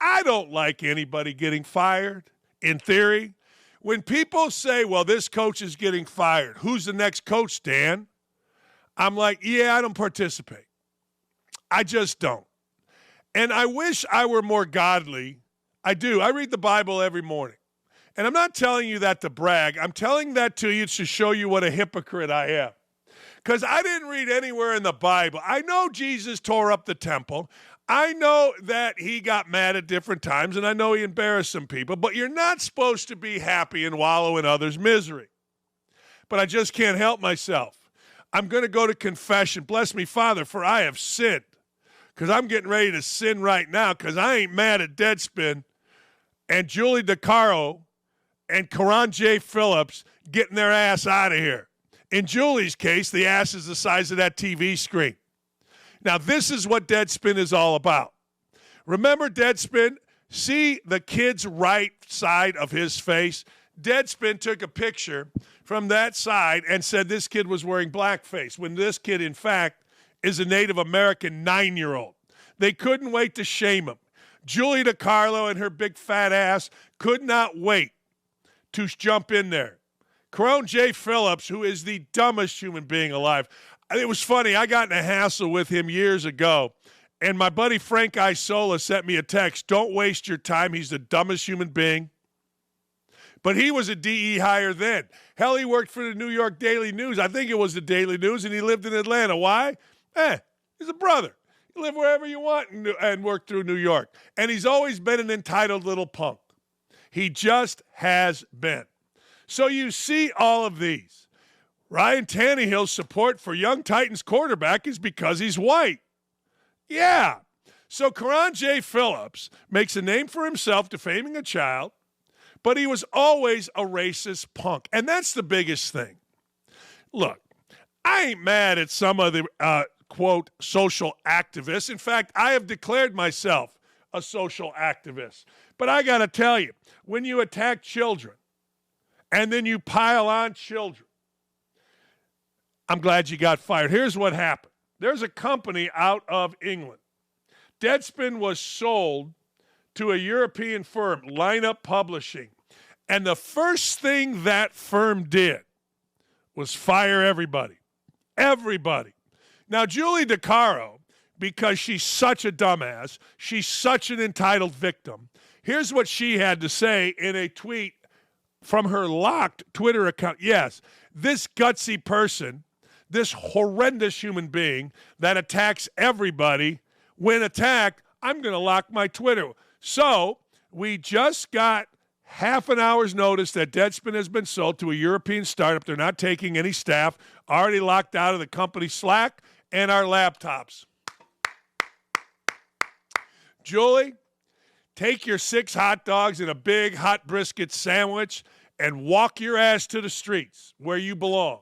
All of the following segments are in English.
I don't like anybody getting fired, in theory. When people say, well, this coach is getting fired, who's the next coach, Dan? I'm like, yeah, I don't participate. I just don't. And I wish I were more godly. I do. I read the Bible every morning. And I'm not telling you that to brag. I'm telling that to you to show you what a hypocrite I am. Because I didn't read anywhere in the Bible. I know Jesus tore up the temple. I know that he got mad at different times, and I know he embarrassed some people. But you're not supposed to be happy and wallow in others' misery. But I just can't help myself. I'm going to go to confession. Bless me, Father, for I have sinned. Because I'm getting ready to sin right now because I ain't mad at Deadspin and Julie DeCaro and Karan J. Phillips getting their ass out of here. In Julie's case, the ass is the size of that TV screen. Now, this is what Deadspin is all about. Remember Deadspin? See the kid's right side of his face? Deadspin took a picture from that side and said this kid was wearing blackface, when this kid, in fact, is a Native American 9-year-old. They couldn't wait to shame him. Julie DeCarlo and her big fat ass could not wait to jump in there. Karan J. Phillips, who is the dumbest human being alive. It was funny. I got in a hassle with him years ago, and my buddy Frank Isola sent me a text, don't waste your time. He's the dumbest human being. But he was a DE hire then. Hell, he worked for the New York Daily News. I think it was the Daily News, and he lived in Atlanta. Why? He's a brother. You live wherever you want and work through New York. And he's always been an entitled little punk. He just has been. So you see all of these. Ryan Tannehill's support for young Titans quarterback is because he's white. Yeah. So Karan J. Phillips makes a name for himself defaming a child, but he was always a racist punk. And that's the biggest thing. Look, I ain't mad at some of the quote, social activists. In fact, I have declared myself a social activist. But I got to tell you, when you attack children and then you pile on children, I'm glad you got fired. Here's what happened. There's a company out of England. Deadspin was sold to a European firm, Lineup Publishing. And the first thing that firm did was fire everybody. Everybody. Now, Julie DeCaro, because she's such a dumbass, she's such an entitled victim, here's what she had to say in a tweet from her locked Twitter account. Yes, this gutsy person, this horrendous human being that attacks everybody, when attacked, I'm going to lock my Twitter. So we just got half an hour's notice that Deadspin has been sold to a European startup. They're not taking any staff, already locked out of the company Slack and our laptops. Julie, take your 6 hot dogs and a big hot brisket sandwich and walk your ass to the streets where you belong,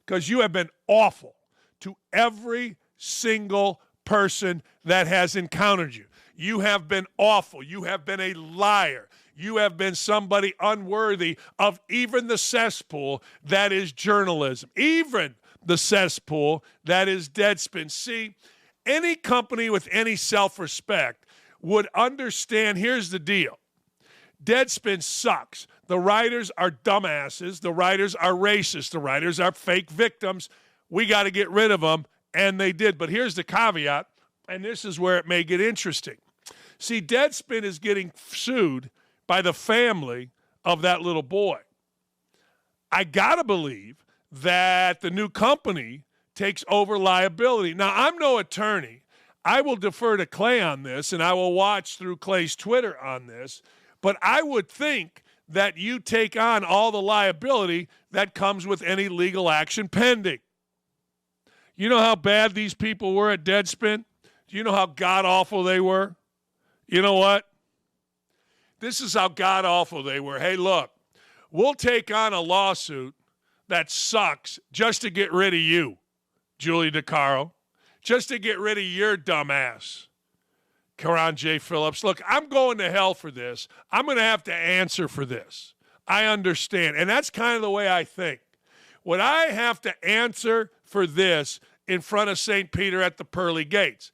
because you have been awful to every single person that has encountered you. You have been awful. You have been a liar. You have been somebody unworthy of even the cesspool that is journalism, even the cesspool that is Deadspin. See, any company with any self-respect would understand, here's the deal. Deadspin sucks. The writers are dumbasses. The writers are racist. The writers are fake victims. We got to get rid of them, and they did. But here's the caveat, and this is where it may get interesting. See, Deadspin is getting sued by the family of that little boy. I got to believe that the new company takes over liability. Now, I'm no attorney. I will defer to Clay on this, and I will watch through Clay's Twitter on this. But I would think that you take on all the liability that comes with any legal action pending. You know how bad these people were at Deadspin? Do you know how god-awful they were? You know what? This is how god-awful they were. Hey, look, we'll take on a lawsuit that sucks just to get rid of you, Julie DeCaro, just to get rid of your dumb ass, Karan J. Phillips. Look, I'm going to hell for this. I'm going to have to answer for this. I understand. And that's kind of the way I think. When I have to answer for this in front of St. Peter at the pearly gates,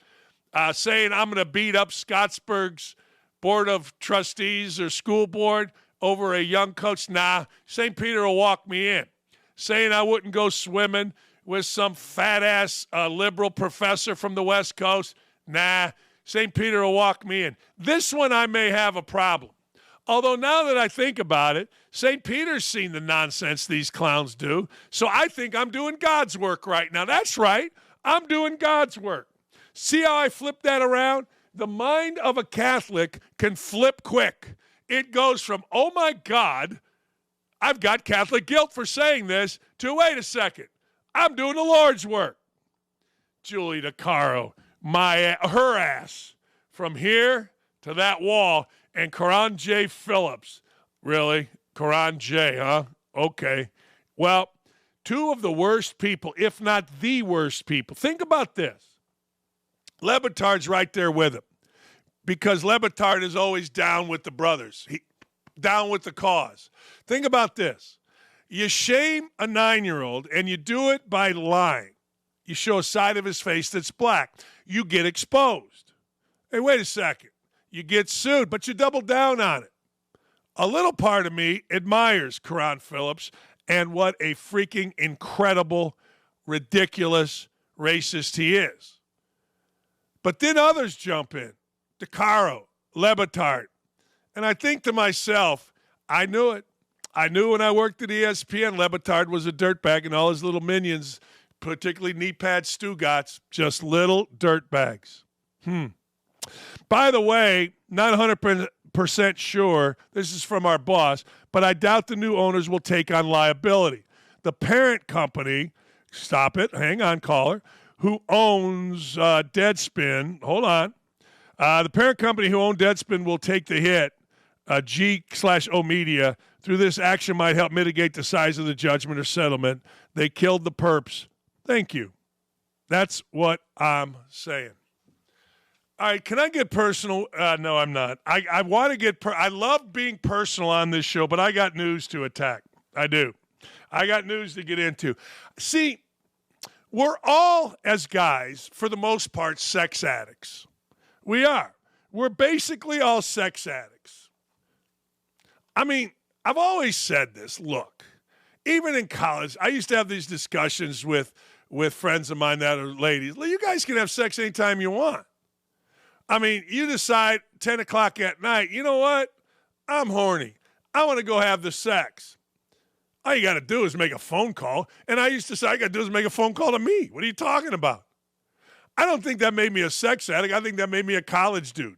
saying I'm going to beat up Scottsburg's board of trustees or school board over a young coach? Nah, St. Peter will walk me in. Saying I wouldn't go swimming with some fat-ass liberal professor from the West Coast? Nah, St. Peter will walk me in. This one I may have a problem. Although now that I think about it, St. Peter's seen the nonsense these clowns do, so I think I'm doing God's work right now. That's right. I'm doing God's work. See how I flip that around? The mind of a Catholic can flip quick. It goes from, oh my God, I've got Catholic guilt for saying this, to wait a second, I'm doing the Lord's work. Julie DeCaro, her ass, from here to that wall, and Karan J. Phillips. Really? Karan J., huh? Okay. Well, two of the worst people, if not the worst people. Think about this. Le Batard's right there with him because Le Batard is always down with the brothers, down with the cause. Think about this. You shame a 9-year-old and you do it by lying. You show a side of his face that's black. You get exposed. Hey, wait a second. You get sued, but you double down on it. A little part of me admires Karan Phillips and what a freaking incredible, ridiculous racist he is. But then others jump in. DeCaro, Le Batard. And I think to myself, I knew it. I knew when I worked at ESPN, Le Batard was a dirtbag and all his little minions, particularly knee pad Stugatz, just little dirtbags. By the way, not 100% sure, this is from our boss, but I doubt the new owners will take on liability. The parent company, stop it, hang on, caller, who owns Deadspin, hold on. The parent company who owned Deadspin will take the hit, G/O Media. Through this action might help mitigate the size of the judgment or settlement. They killed the perps. Thank you. That's what I'm saying. All right, can I get personal? No, I'm not. I want to get I love being personal on this show, but I got news to attack. I do. I got news to get into. See, we're all, as guys, for the most part, sex addicts. We are. We're basically all sex addicts. I mean, I've always said this. Look, even in college, I used to have these discussions with friends of mine that are ladies. You guys can have sex anytime you want. I mean, you decide 10 o'clock at night, you know what? I'm horny. I want to go have the sex. All you got to do is make a phone call. And I used to say, all you got to do is make a phone call to me. What are you talking about? I don't think that made me a sex addict. I think that made me a college dude.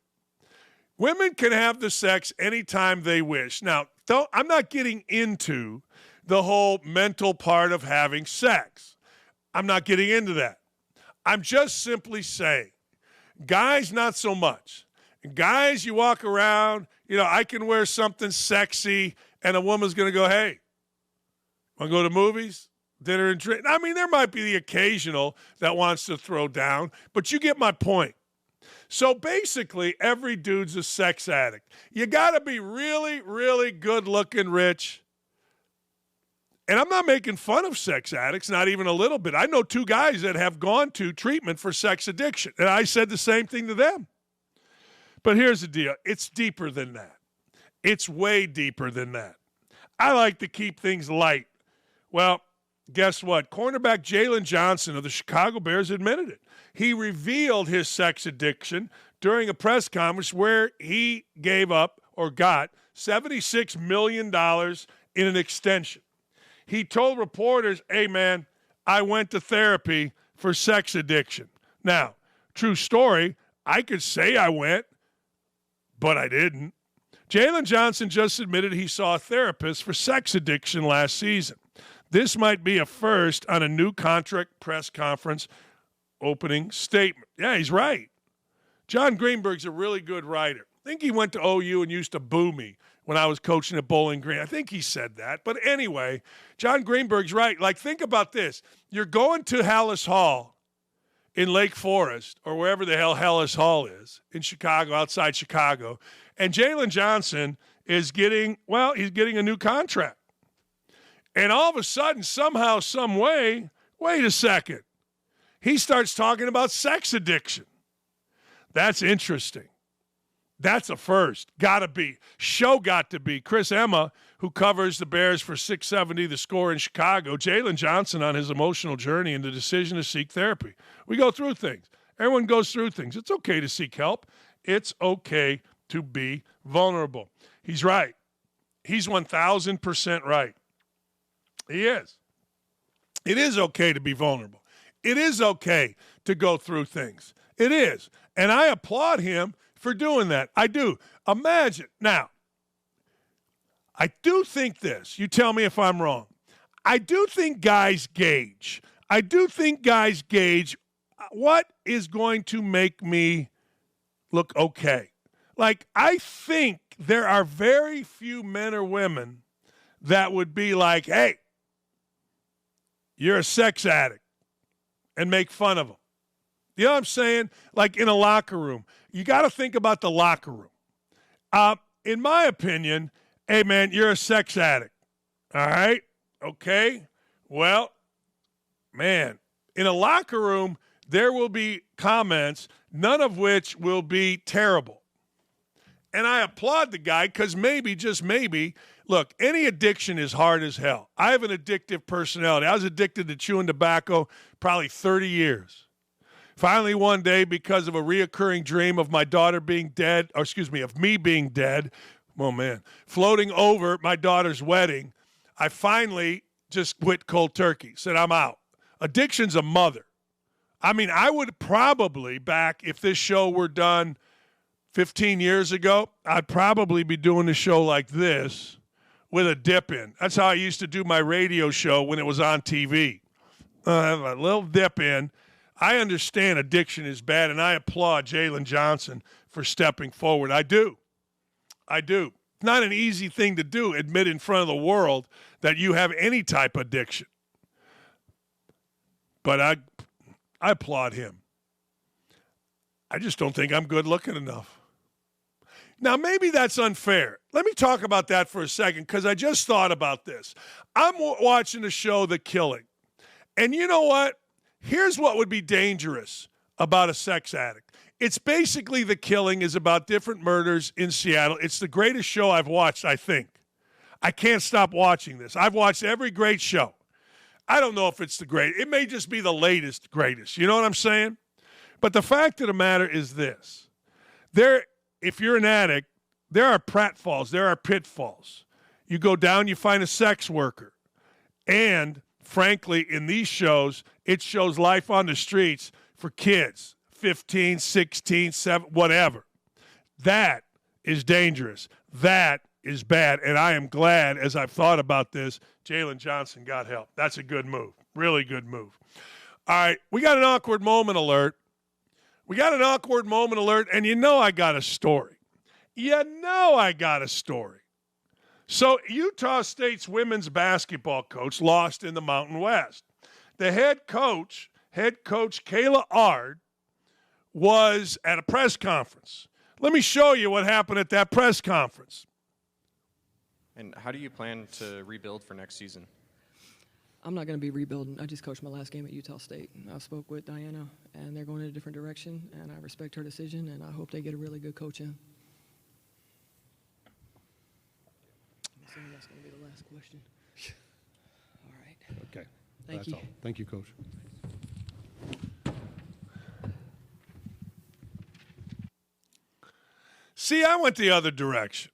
Women can have the sex anytime they wish. Now, I'm not getting into the whole mental part of having sex. I'm not getting into that. I'm just simply saying, guys, not so much. Guys, you walk around, I can wear something sexy, and a woman's going to go, hey, want to go to movies, dinner and drink? I mean, there might be the occasional that wants to throw down, but you get my point. So basically, every dude's a sex addict. You got to be really, really good-looking, rich. And I'm not making fun of sex addicts, not even a little bit. I know two guys that have gone to treatment for sex addiction, and I said the same thing to them. But here's the deal. It's deeper than that. It's way deeper than that. I like to keep things light. Well, guess what? Cornerback Jaylon Johnson of the Chicago Bears admitted it. He revealed his sex addiction during a press conference where he gave up or got $76 million in an extension. He told reporters, hey, man, I went to therapy for sex addiction. Now, true story, I could say I went, but I didn't. Jaylon Johnson just admitted he saw a therapist for sex addiction last season. This might be a first on a new contract press conference opening statement. Yeah, he's right. John Greenberg's a really good writer. I think he went to OU and used to boo me when I was coaching at Bowling Green. I think he said that. But anyway, John Greenberg's right. Like, think about this. You're going to Hallis Hall in Lake Forest or wherever the hell Hallis Hall is in Chicago, outside Chicago, and Jaylon Johnson is getting a new contract. And all of a sudden, somehow, some way, wait a second, he starts talking about sex addiction. That's interesting. That's a first. Got to be. Show got to be. Chris Emma, who covers the Bears for 670 The Score in Chicago, Jaylon Johnson on his emotional journey and the decision to seek therapy. We go through things. Everyone goes through things. It's okay to seek help. It's okay to be vulnerable. He's right. He's 1,000% right. He is. It is okay to be vulnerable. It is okay to go through things. It is. And I applaud him for doing that. I do. Imagine. Now, I do think this. You tell me if I'm wrong. I do think guys gauge. What is going to make me look okay. Like, I think there are very few men or women that would be like, hey, you're a sex addict, and make fun of them. You know what I'm saying? Like in a locker room. You got to think about the locker room. In my opinion, hey, man, you're a sex addict. All right? Okay? Well, man, in a locker room, there will be comments, none of which will be terrible. And I applaud the guy because maybe, just maybe, look, any addiction is hard as hell. I have an addictive personality. I was addicted to chewing tobacco probably 30 years. Finally, one day, because of a reoccurring dream of my daughter being dead, of me being dead, oh man, floating over my daughter's wedding, I finally just quit cold turkey, said I'm out. Addiction's a mother. I mean, I would probably back, if this show were done 15 years ago, I'd probably be doing a show like this with a dip in. That's how I used to do my radio show when it was on TV. A little dip in. I understand addiction is bad, and I applaud Jaylon Johnson for stepping forward. I do. It's not an easy thing to do, admit in front of the world that you have any type of addiction. But I applaud him. I just don't think I'm good looking enough. Now, maybe that's unfair. Let me talk about that for a second because I just thought about this. I'm watching the show The Killing. And you know what? Here's what would be dangerous about a sex addict. It's basically The Killing is about different murders in Seattle. It's the greatest show I've watched, I think. I can't stop watching this. I've watched every great show. I don't know if it's the greatest. It may just be the latest greatest. You know what I'm saying? But the fact of the matter is this. If you're an addict, there are pratfalls. There are pitfalls. You go down, you find a sex worker. And, frankly, in these shows, it shows life on the streets for kids, 15, 16, 7, whatever. That is dangerous. That is bad. And I am glad, as I've thought about this, Jaylon Johnson got help. That's a good move. Really good move. All right, we got an awkward moment alert. And you know I got a story. So Utah State's women's basketball coach lost in the Mountain West. The head coach Kayla Ard, was at a press conference. Let me show you what happened at that press conference. And how do you plan to rebuild for next season? I'm not going to be rebuilding. I just coached my last game at Utah State. I spoke with Diana, and they're going in a different direction, and I respect her decision, and I hope they get a really good coach in. I'm assuming that's going to be the last question. All right. Okay. Thank you. All. Thank you, Coach. See, I went the other direction.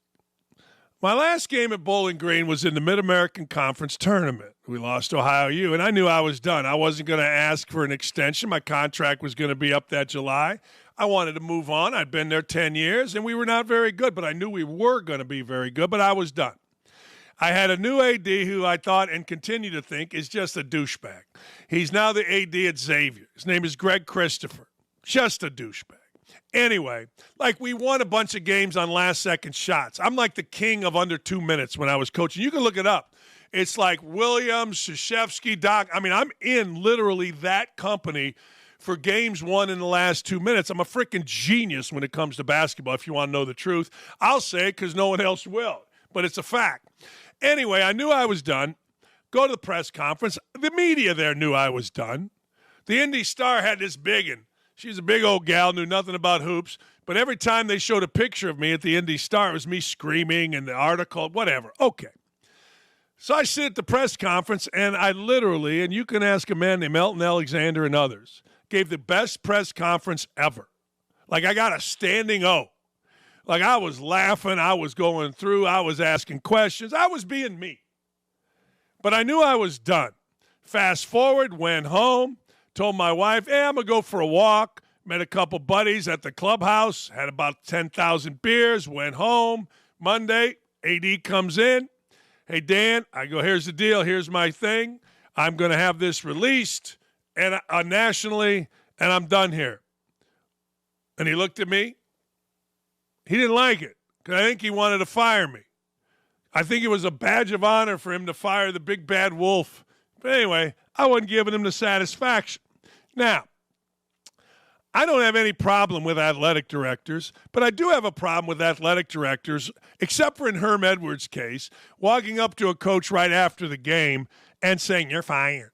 My last game at Bowling Green was in the Mid-American Conference Tournament. We lost to Ohio U, and I knew I was done. I wasn't going to ask for an extension. My contract was going to be up that July. I wanted to move on. I'd been there 10 years, and we were not very good, but I knew we were going to be very good, but I was done. I had a new AD who I thought and continue to think is just a douchebag. He's now the AD at Xavier. His name is Greg Christopher. Just a douchebag. Anyway, like we won a bunch of games on last-second shots. I'm like the king of under 2 minutes when I was coaching. You can look it up. It's like Williams, Krzyzewski, Doc. I mean, I'm in literally that company for games won in the last 2 minutes. I'm a freaking genius when it comes to basketball, if you want to know the truth. I'll say it because no one else will, but it's a fact. Anyway, I knew I was done. Go to the press conference. The media there knew I was done. The Indy Star had this big one. She was a big old gal, knew nothing about hoops. But every time they showed a picture of me at the Indy Star, it was me screaming and the article, whatever. Okay. So I sit at the press conference, and I literally, and you can ask a man named Elton Alexander and others, gave the best press conference ever. Like I got a standing O. Like I was laughing, I was going through, I was asking questions, I was being me. But I knew I was done. Fast forward, went home, told my wife, hey, I'm going to go for a walk. Met a couple buddies at the clubhouse, had about 10,000 beers, went home. Monday, AD comes in. Hey, Dan, I go, here's the deal. Here's my thing. I'm going to have this released and nationally, and I'm done here. And he looked at me. He didn't like it because I think he wanted to fire me. I think it was a badge of honor for him to fire the big bad wolf. But anyway, I wasn't giving him the satisfaction. Now, I don't have any problem with athletic directors, but I do have a problem with athletic directors, except for in Herm Edwards' case, walking up to a coach right after the game and saying, you're fired.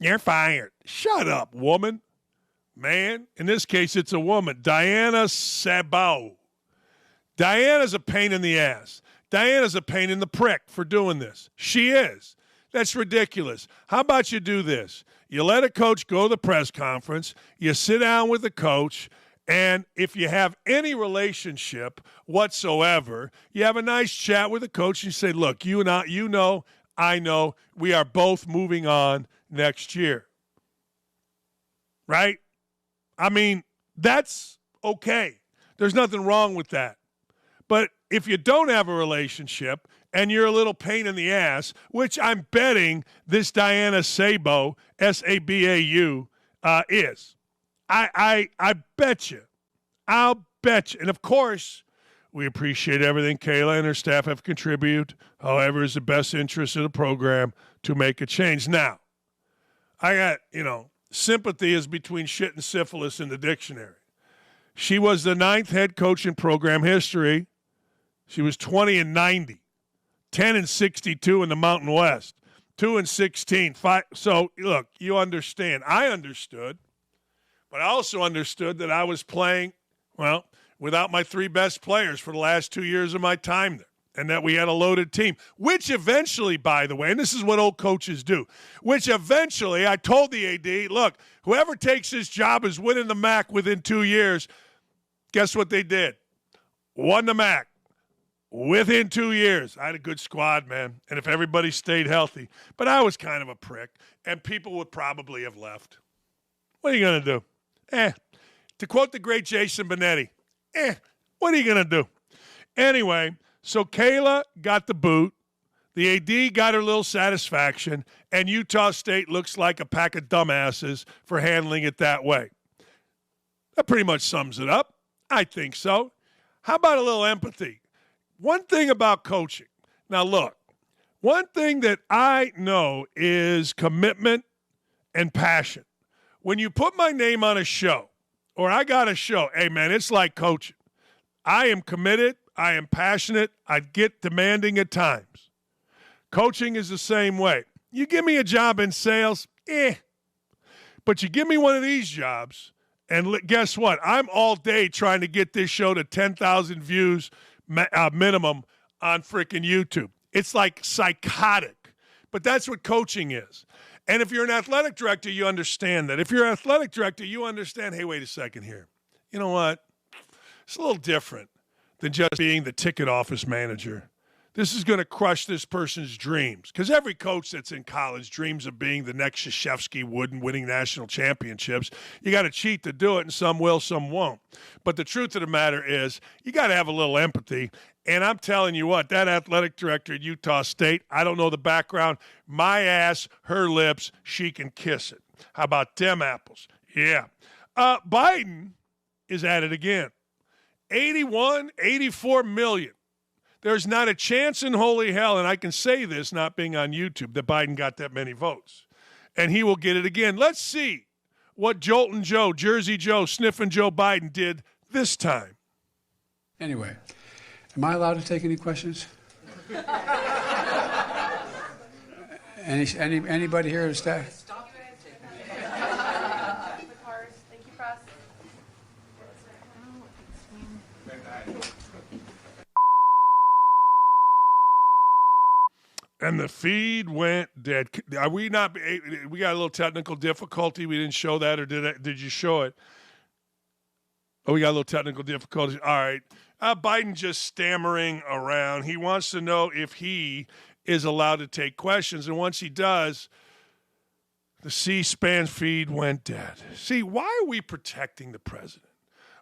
You're fired. Shut up, woman. Man, in this case, it's a woman, Diana Sabao. Diana's a pain in the ass. Diana's a pain in the prick for doing this. She is. That's ridiculous. How about you do this? You let a coach go to the press conference, you sit down with the coach, and if you have any relationship whatsoever, you have a nice chat with the coach and you say, look, you know, I know, we are both moving on next year. Right? I mean, that's okay. There's nothing wrong with that. But if you don't have a relationship and you're a little pain in the ass, which I'm betting this Diana Sabau, S-A-B-A-U, is. I bet you. I'll bet you. And, of course, we appreciate everything Kayla and her staff have contributed, however, is the best interest of the program to make a change. Now, I got, sympathy is between shit and syphilis in the dictionary. She was the 9th head coach in program history. She was 20-90, 10-62 in the Mountain West, 2-16. 5. So, look, you understand. I understood, but I also understood that I was playing, without my 3 best players for the last 2 years of my time there, and that we had a loaded team, which eventually, by the way, and this is what old coaches do, which eventually I told the AD, look, whoever takes this job is winning the MAC within 2 years. Guess what they did? Won the MAC. Within 2 years. I had a good squad, man, and if everybody stayed healthy. But I was kind of a prick, and people would probably have left. What are you going to do? To quote the great Jason Benetti, what are you going to do? Anyway, so Kayla got the boot. The AD got her little satisfaction, and Utah State looks like a pack of dumbasses for handling it that way. That pretty much sums it up. I think so. How about a little empathy? One thing about coaching. Now, look, one thing that I know is commitment and passion. When you put my name on a show, or I got a show, hey, man, it's like coaching. I am committed. I am passionate. I get demanding at times. Coaching is the same way. You give me a job in sales, but you give me one of these jobs, and guess what? I'm all day trying to get this show to 10,000 views minimum on freaking YouTube. It's like psychotic, but that's what coaching is. And if you're an athletic director, you understand that. If you're an athletic director, you understand, hey, wait a second here. You know what? It's a little different than just being the ticket office manager. This is going to crush this person's dreams. Because every coach that's in college dreams of being the next Krzyzewski Wooden winning national championships. You got to cheat to do it, and some will, some won't. But the truth of the matter is you got to have a little empathy. And I'm telling you what, that athletic director at Utah State, I don't know the background. My ass, her lips, she can kiss it. How about them apples? Yeah. Biden is at it again. 84 million. There's not a chance in holy hell, and I can say this not being on YouTube, that Biden got that many votes. And he will get it again. Let's see what Joltin' Joe, Jersey Joe, Sniffin' Joe Biden did this time. Anyway, am I allowed to take any questions? Anybody here is staff? Stop the cars. Thank you, press. And the feed went dead. Are we not? We got a little technical difficulty. We didn't show that, or did you show it? Oh, we got a little technical difficulty. All right. Biden just stammering around. He wants to know if he is allowed to take questions. And once he does, the C-SPAN feed went dead. See, why are we protecting the president?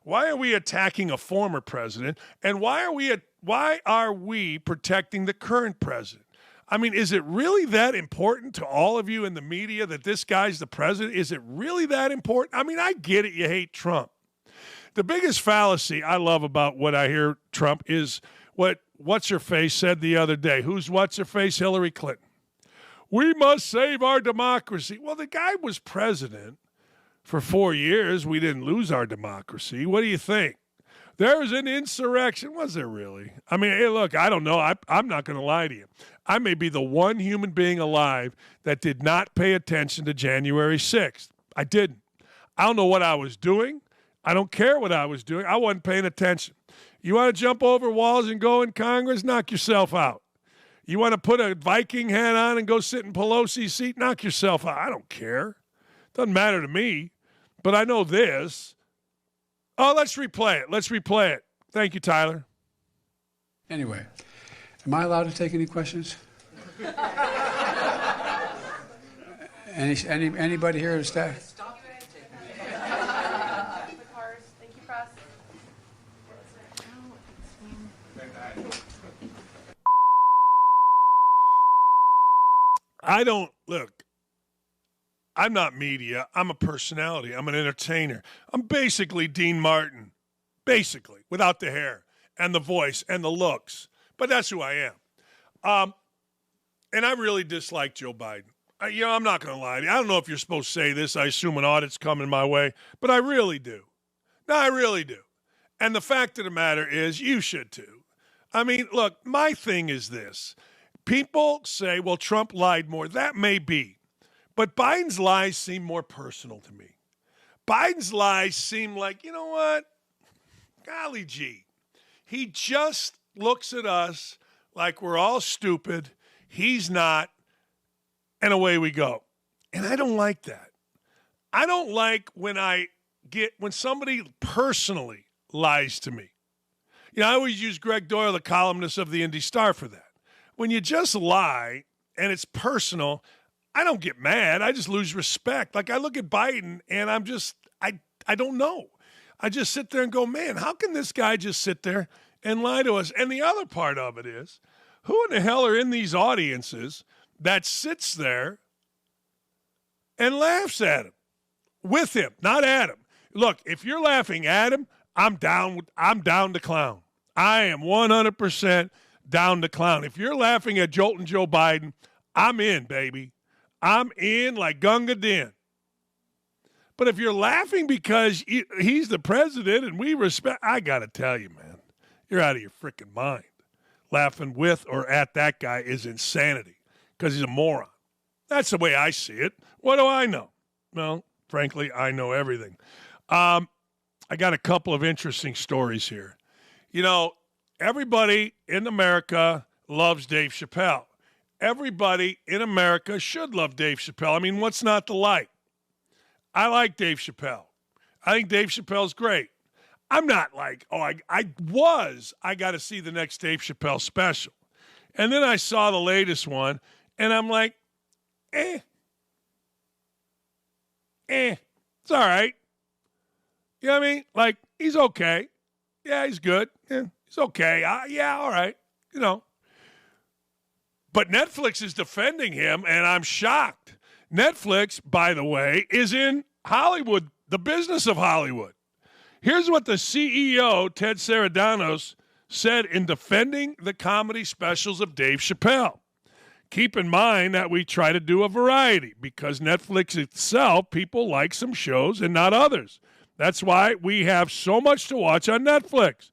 Why are we attacking a former president? And why are we protecting the current president? I mean, is it really that important to all of you in the media that this guy's the president? Is it really that important? I mean, I get it. You hate Trump. The biggest fallacy I love about what I hear Trump is what What's-Her-Face said the other day. Who's What's-Her-Face? Hillary Clinton. We must save our democracy. Well, the guy was president for 4 years. We didn't lose our democracy. What do you think? There's an insurrection. Was there really? I mean, hey, look, I don't know. I'm not going to lie to you. I may be the one human being alive that did not pay attention to January 6th. I didn't. I don't know what I was doing. I don't care what I was doing. I wasn't paying attention. You want to jump over walls and go in Congress? Knock yourself out. You want to put a Viking hat on and go sit in Pelosi's seat? Knock yourself out. I don't care. Doesn't matter to me. But I know this. Oh, let's replay it. Let's replay it. Thank you, Tyler. Anyway, am I allowed to take any questions? Anybody here to staff? I don't look. I'm not media. I'm a personality. I'm an entertainer. I'm basically Dean Martin, basically, without the hair and the voice and the looks. But that's who I am. And I really dislike Joe Biden. I'm not going to lie to you. I don't know if you're supposed to say this. I assume an audit's coming my way. But I really do. No, I really do. And the fact of the matter is, you should too. I mean, look, my thing is this. People say, well, Trump lied more. That may be. But Biden's lies seem more personal to me. Biden's lies seem like, you know what? Golly gee. He just looks at us like we're all stupid. He's not. And away we go. And I don't like that. I don't like when somebody personally lies to me. I always use Greg Doyle, the columnist of the Indy Star, for that. When you just lie and it's personal, I don't get mad. I just lose respect. Like I look at Biden and I'm just, I don't know. I just sit there and go, man, how can this guy just sit there and lie to us? And the other part of it is, who in the hell are in these audiences that sits there and laughs at him, with him, not at him? Look, if you're laughing at him, I'm down to clown. I am 100% down to clown. If you're laughing at Joltin' Joe Biden, I'm in, baby. I'm in like Gunga Din. But if you're laughing because he's the president and we respect, I got to tell you, man, you're out of your freaking mind. Laughing with or at that guy is insanity because he's a moron. That's the way I see it. What do I know? Well, frankly, I know everything. I got a couple of interesting stories here. Everybody in America loves Dave Chappelle. Everybody in America should love Dave Chappelle. I mean, what's not to like? I like Dave Chappelle. I think Dave Chappelle's great. I'm not like, I got to see the next Dave Chappelle special. And then I saw the latest one, and I'm like, it's all right. You know what I mean? Like, he's okay. Yeah, he's good. Yeah, he's okay. All right. But Netflix is defending him, and I'm shocked. Netflix, by the way, is in Hollywood, the business of Hollywood. Here's what the CEO, Ted Sarandos, said in defending the comedy specials of Dave Chappelle. Keep in mind that we try to do a variety because Netflix itself, people like some shows and not others. That's why we have so much to watch on Netflix.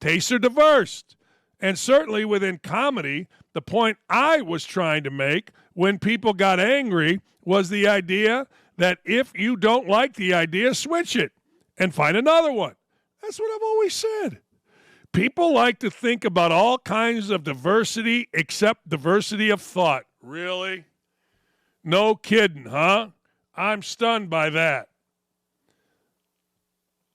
Tastes are diverse. And certainly within comedy, the point I was trying to make when people got angry was the idea that if you don't like the idea, switch it and find another one. That's what I've always said. People like to think about all kinds of diversity except diversity of thought. Really? No kidding, huh? I'm stunned by that.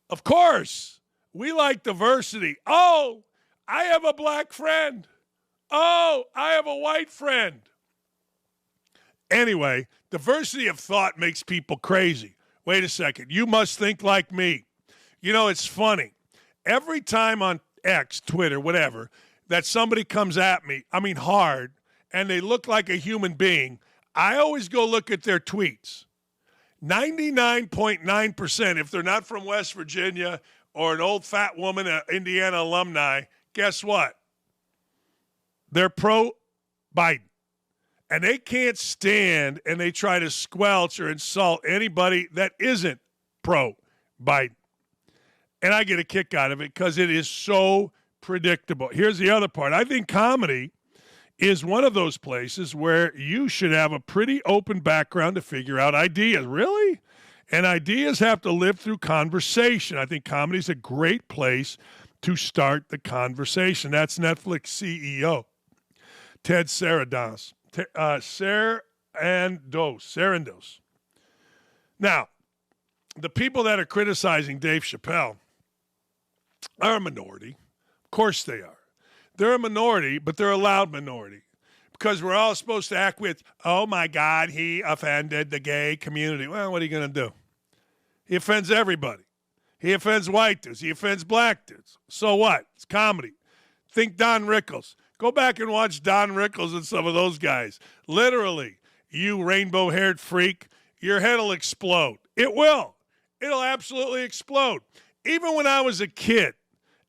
Of course, we like diversity. Oh, I have a black friend. Oh, I have a white friend. Anyway, diversity of thought makes people crazy. Wait a second. You must think like me. You know, it's funny. Every time on X, Twitter, whatever, that somebody comes at me, I mean hard, and they look like a human being, I always go look at their tweets. 99.9%, if they're not from West Virginia or an old fat woman, an Indiana alumni, guess what? They're pro-Biden. And they can't stand, and they try to squelch or insult anybody that isn't pro-Biden. And I get a kick out of it because it is so predictable. Here's the other part. I think comedy is one of those places where you should have a pretty open background to figure out ideas. Really? And ideas have to live through conversation. I think comedy is a great place to start the conversation. That's Netflix CEO Ted Sarandos. Sarandos. Now, the people that are criticizing Dave Chappelle are a minority. Of course they are. They're a minority, but they're a loud minority because we're all supposed to act with, oh, my God, he offended the gay community. Well, what are you going to do? He offends everybody. He offends white dudes. He offends black dudes. So what? It's comedy. Think Don Rickles. Go back and watch Don Rickles and some of those guys. Literally, you rainbow-haired freak, your head will explode. It will. It'll absolutely explode. Even when I was a kid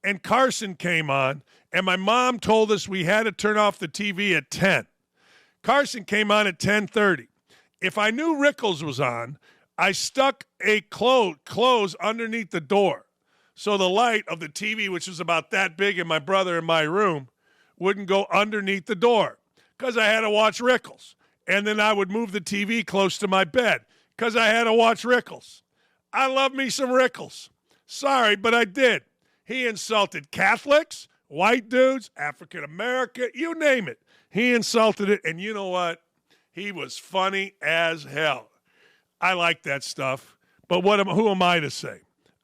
and Carson came on and my mom told us we had to turn off the TV at 10. Carson came on at 10:30. If I knew Rickles was on, I stuck a clothes underneath the door so the light of the TV, which was about that big in my brother in my room, wouldn't go underneath the door because I had to watch Rickles. And then I would move the TV close to my bed because I had to watch Rickles. I love me some Rickles. Sorry, but I did. He insulted Catholics, white dudes, African American, you name it. He insulted it, and you know what? He was funny as hell. I like that stuff, but who am I to say?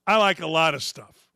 I like a lot of stuff.